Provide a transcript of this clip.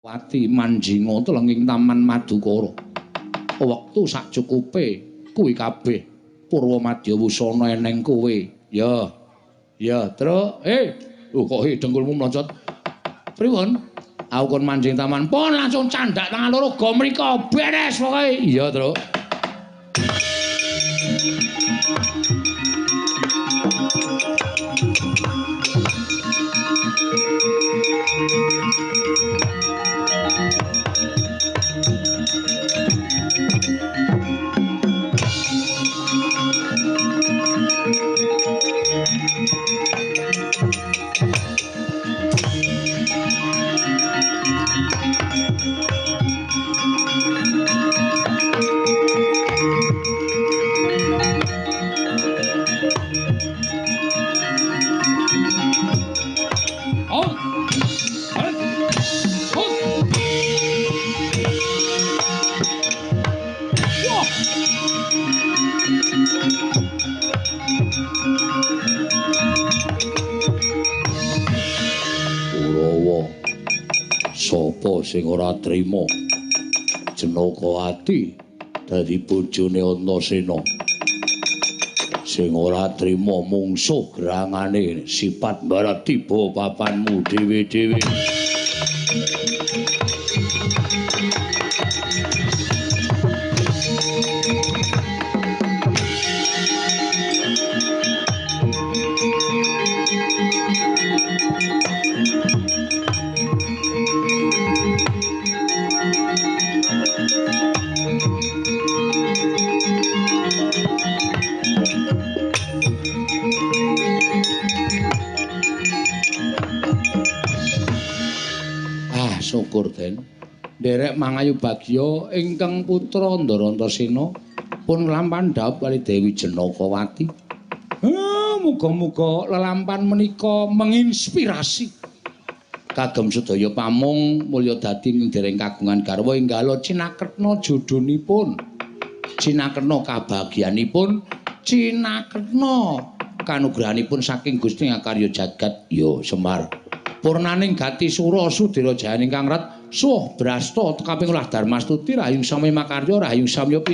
Wati manjinga telenging taman Madukara. Wektu sakcukupe kuwi kabeh Purwamadya wusana eneng kowe. Ya. Ya, Truk. Kok dengkulmu mlonjot. Pripun? Aku kon manjing taman. Pon langsung candhak tangan loro go mriko beres pokoke. Iya, Truk. Sapa sing ora trima Jenakawati dadi bojone Antasena. Sing ora trima mungsuh gerangane sifat barat tiba papanmu dhewe-dhewe. Syukur Den. Nderek mangayu bagya ingkang putra Ndara Antasena pun lampahan dhawuh kali Dewi Jenakawati. Muga-muga lelampan menika menginspirasi kagem sedaya pamung mulya dadi dereng kagungan garwa enggal cinakretna jodhonipun, cinakretna kabagyanipun, cinakretna kanugrahanipun saking Gusti Ngakarya Jagat ya Semar. Purnaning gati sura sudira jayaning kang rat suh brasta kaping ulah Darmastuti rahayung sami makarya rahayung samya